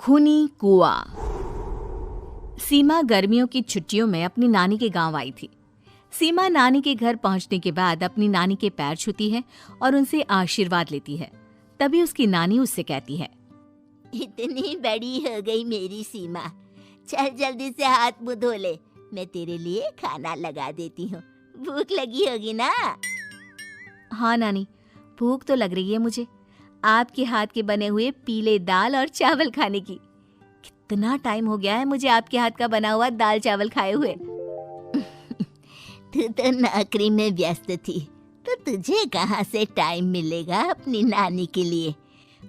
खूनी कुआं। सीमा गर्मियों की छुट्टियों में अपनी नानी के गांव आई थी। सीमा नानी के घर पहुंचने के बाद अपनी नानी के पैर छूती है और उनसे आशीर्वाद लेती है। तभी उसकी नानी उससे कहती है, इतनी बड़ी हो गई मेरी सीमा, चल जल्दी से हाथ मुंह धो ले, मैं तेरे लिए खाना लगा देती हूँ। भूख लगी होगी ना? हाँ नानी, भूख तो लग रही है मुझे, आपके हाथ के बने हुए पीले दाल और चावल खाने की। कितना टाइम हो गया है मुझे आपके हाथ का बना हुआ दाल चावल खाए हुए। तू तो नौकरी में व्यस्त थी, तो तुझे कहाँ से टाइम मिलेगा अपनी नानी के लिए?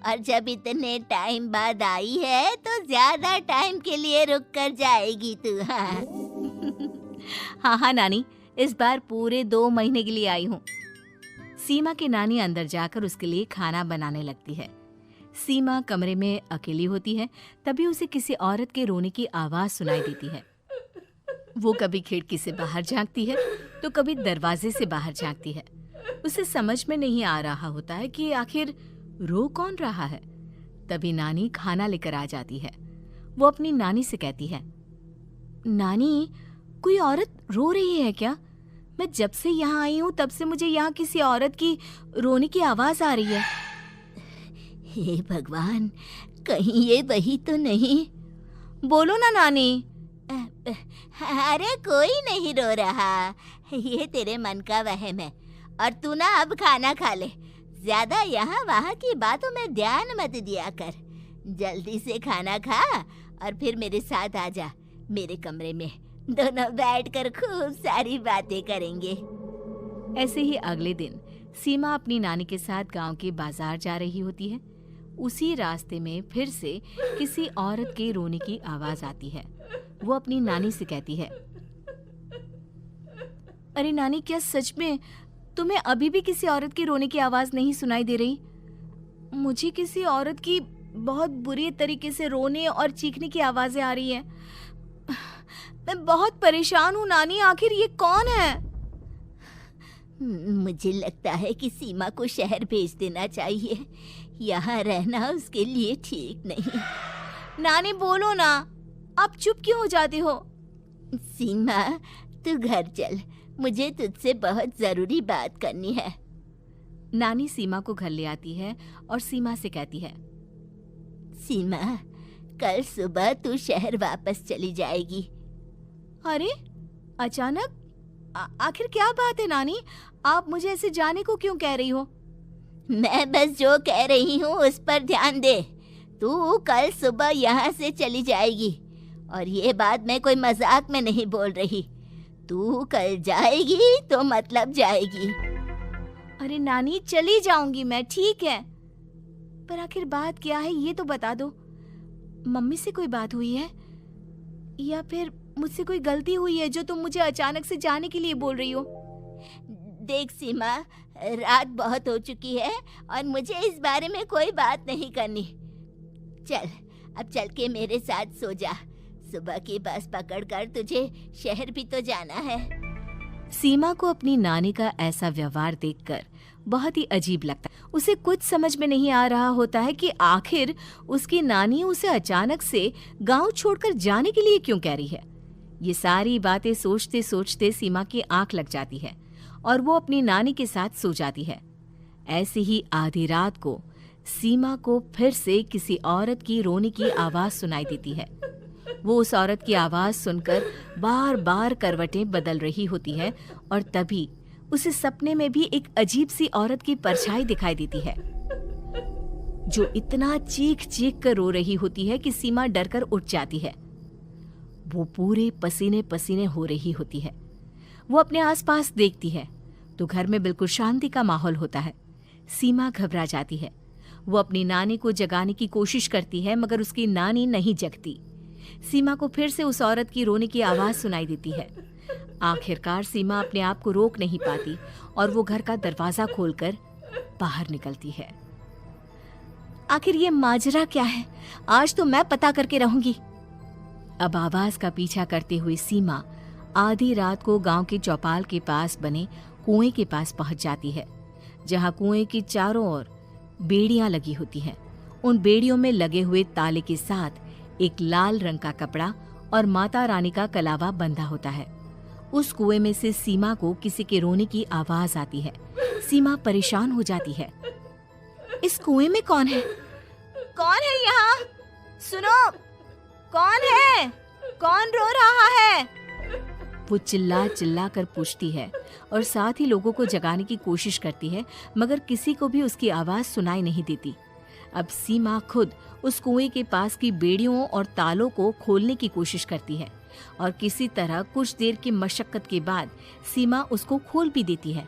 और जब इतने टाइम बाद आई है तो ज्यादा टाइम के लिए रुक कर जाएगी तू। हाँ नानी, इस बार पूरे 2 महीने के लिए आई हूँ। सीमा की नानी अंदर जाकर उसके लिए खाना बनाने लगती है। सीमा कमरे में अकेली होती है, तभी उसे किसी औरत के रोने की आवाज सुनाई देती है। वो कभी खिड़की से बाहर झांकती है तो कभी दरवाजे से बाहर झांकती है। उसे समझ में नहीं आ रहा होता है कि आखिर रो कौन रहा है। तभी नानी खाना लेकर आ जाती है। वो अपनी नानी से कहती है, नानी, कोई औरत रो रही है क्या? मैं जब से यहाँ आई हूँ तब से मुझे यहाँ किसी औरत की रोने की आवाज आ रही है। हे भगवान, कहीं ये वही तो नहीं? बोलो ना नानी। अरे कोई नहीं रो रहा, ये तेरे मन का वहम है। और तू ना अब खाना खा ले, ज्यादा यहाँ वहाँ की बातों में ध्यान मत दिया कर। जल्दी से खाना खा और फिर मेरे साथ आ जा मेरे कमरे में, दोनों बैठकर खूब सारी बातें करेंगे। ऐसे ही अगले दिन सीमा अपनी नानी के साथ गांव के बाजार जा रही होती है। उसी रास्ते में फिर से किसी औरत के रोने की आवाज आती है। वो अपनी नानी से कहती है, अरे नानी, क्या सच में तुम्हें अभी भी किसी औरत की रोने की आवाज नहीं सुनाई दे रही? मुझे किसी औरत की बहुत बुरी तरीके से रोने और चीखने की आवाजें आ रही हैं। मैं बहुत परेशान हूँ नानी, आखिर ये कौन है? मुझे लगता है कि सीमा को शहर भेज देना चाहिए, यहाँ रहना उसके लिए ठीक नहीं। नानी बोलो ना, आप चुप क्यों हो जाते हो? सीमा, तू घर चल, मुझे तुझसे बहुत जरूरी बात करनी है। नानी सीमा को घर ले आती है और सीमा से कहती है, सीमा, कल सुबह तू शहर वापस चली जाएगी। अरे अचानक? आखिर क्या बात है नानी, आप मुझे ऐसे जाने को क्यों कह रही हो? मैं बस जो कह रही हूँ उस पर ध्यान दे। तू कल सुबह यहाँ से चली जाएगी, और ये बात मैं कोई मजाक में नहीं बोल रही। तू कल जाएगी तो मतलब जाएगी। अरे नानी, चली जाऊंगी मैं, ठीक है, पर आखिर बात क्या है ये तो बता दो। मम्मी से कोई बात हुई है या फिर मुझसे कोई गलती हुई है जो तुम मुझे अचानक से जाने के लिए बोल रही हो? देख सीमा, रात बहुत हो चुकी है और मुझे इस बारे में कोई बात नहीं करनी। चल, अब चल के मेरे साथ सो जा। सुबह की बस पकड़कर तुझे शहर भी तो जाना है। सीमा को अपनी नानी का ऐसा व्यवहार देखकर बहुत ही अजीब लगता है। उसे कुछ समझ में नहीं आ रहा होता है कि आखिर उसकी नानी उसे अचानक से गांव छोड़कर जाने के लिए क्यों कह रही है। ये सारी बातें सोचते सोचते सीमा की आंख लग जाती है और वो अपनी नानी के साथ सो जाती है। ऐसे ही आधी रात को सीमा को फिर से किसी औरत की रोने की आवाज सुनाई देती है। वो उस औरत की आवाज सुनकर बार बार करवटें बदल रही होती है और तभी उसे सपने में भी एक अजीब सी औरत की परछाई दिखाई देती है, जो इतना चीख चीख कर रो रही होती है कि सीमा डरकर उठ जाती है। वो पूरे पसीने पसीने हो रही होती है। वो अपने आसपास देखती है तो घर में बिल्कुल शांति का माहौल होता है। सीमा घबरा जाती है। वो अपनी नानी को जगाने की कोशिश करती है, मगर उसकी नानी नहीं जगती। सीमा को फिर से उस औरत की रोने की आवाज सुनाई देती है। आखिरकार सीमा अपने आप को रोक नहीं पाती और वो घर का दरवाजा खोलकर बाहर निकलती है। आखिर ये माजरा क्या है? आज तो मैं पता करके रहूंगी। अब आवाज का पीछा करते हुए सीमा आधी रात को गांव के चौपाल के पास बने कुएं के पास पहुंच जाती है, जहां कुएं की चारों ओर बेड़ियां लगी होती हैं उन बेड़ियों में लगे हुए ताले के साथ एक लाल रंग का कपड़ा और माता रानी का कलावा बंधा होता है। उस कुएं में से सीमा को किसी के रोने की आवाज आती है। सीमा परेशान हो जाती है। इस कुएं में कौन है? कौन है यहाँ? सुनो, कौन है? कौन रो रहा है? वो चिल्ला चिल्ला कर पूछती है और साथ ही लोगों को जगाने की कोशिश करती है, मगर किसी को भी उसकी आवाज सुनाई नहीं देती। अब सीमा खुद उस कुएं के पास की बेड़ियों और तालों को खोलने की कोशिश करती है और किसी तरह कुछ देर की मशक्कत के बाद सीमा उसको खोल भी देती है।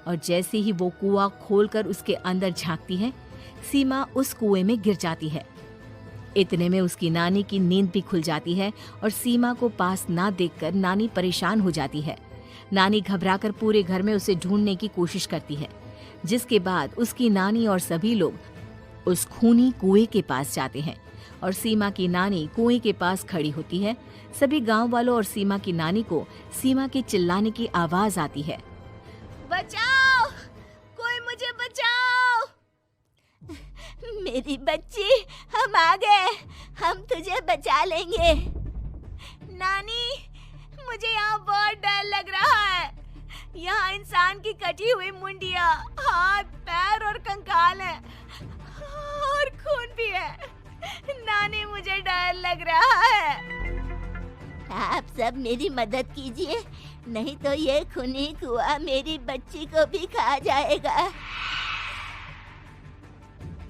और जैसे ही वो कुआं खोलकर उसके अंदर झांकती है, सीमा उस कुएं में गिर जाती है। इतने में उसकी नानी की नींद भी खुल जाती है और सीमा को पास ना देखकर नानी परेशान हो जाती है। नानी घबराकर पूरे घर में उसे ढूंढने की कोशिश करती है, जिसके बाद उसकी नानी और सभी लोग उस खूनी कुएं के पास जाते हैं और सीमा की नानी कुएं के पास खड़ी होती है। सभी गांव वालों और सीमा की नानी को सीमा के चिल्लाने की आवाज आती है। बचाओ, कोई मुझे बचाओ। मेरी बच्ची, हम आ गए, हम तुझे बचा लेंगे। नानी, मुझे यहाँ बहुत डर लग रहा है। यहाँ इंसान की कटी हुई मुंडिया, हाथ, पैर और कंकाल है और खून भी है। नानी, मुझे डर लग रहा है। आप सब मेरी मदद कीजिए, नहीं तो ये खूनी कुआं मेरी बच्ची को भी खा जाएगा।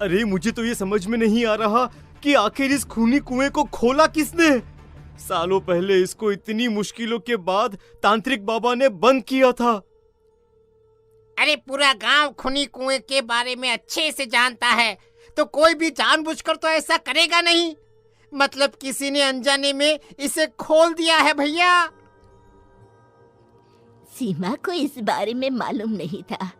अरे मुझे तो ये समझ में नहीं आ रहा कि आखिर इस खूनी कुएं को खोला किसने। सालों पहले इसको इतनी मुश्किलों के बाद तांत्रिक बाबा ने बंद किया था। अरे पूरा गांव खूनी कुएं के बारे में अच्छे से जानता है, तो कोई भी जानबूझकर तो ऐसा करेगा नहीं। मतलब किसी ने अनजाने में इसे खोल दिया है भैया। सीमा को इस बारे में मालूम नहीं था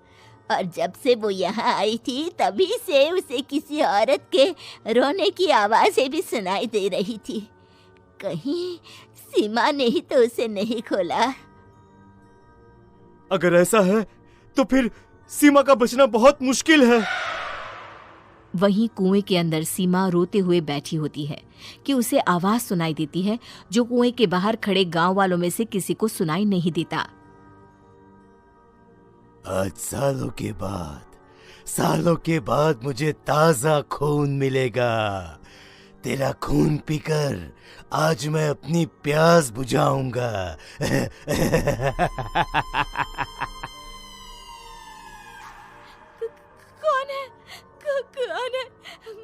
और जब से वो यहाँ आई थी तभी से उसे किसी औरत के रोने की आवाज़ें भी सुनाई दे रही थी। कहीं सीमा ने ही तो उसे नहीं खोला। अगर ऐसा है तो फिर सीमा का बचना बहुत मुश्किल है। वहीं कुएं के अंदर सीमा रोते हुए बैठी होती है कि उसे आवाज सुनाई देती है जो कुएं के बाहर खड़े गांव वालों में से किसी को सुनाई नहीं देता। आज सालों के बाद मुझे ताजा खून मिलेगा। तेरा खून पीकर आज मैं अपनी प्यास बुझाऊंगा। कौन है?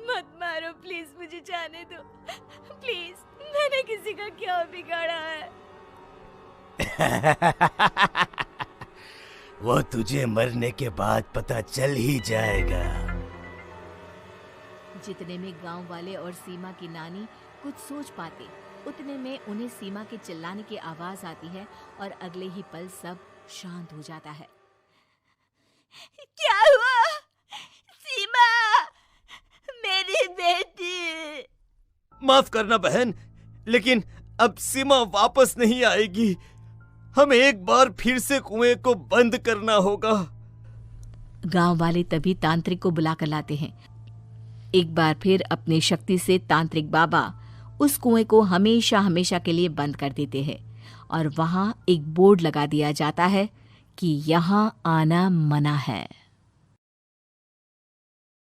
मत मारो प्लीज, मुझे जाने दो प्लीज। मैंने किसी का क्या बिगाड़ा है? वो तुझे मरने के बाद पता चल ही जाएगा। जितने में गांव वाले और सीमा की नानी कुछ सोच पाते, उतने में उन्हें सीमा के चिल्लाने की आवाज आती है और अगले ही पल सब शांत हो जाता है। क्या हुआ? सीमा, मेरी बेटी। माफ करना बहन, लेकिन अब सीमा वापस नहीं आएगी। हमें एक बार फिर से कुएं को बंद करना होगा। गांव वाले तभी तांत्रिक को बुलाकर लाते हैं। एक बार फिर अपनी शक्ति से तांत्रिक बाबा उस कुएं को हमेशा हमेशा के लिए बंद कर देते हैं और वहां एक बोर्ड लगा दिया जाता है कि यहाँ आना मना है।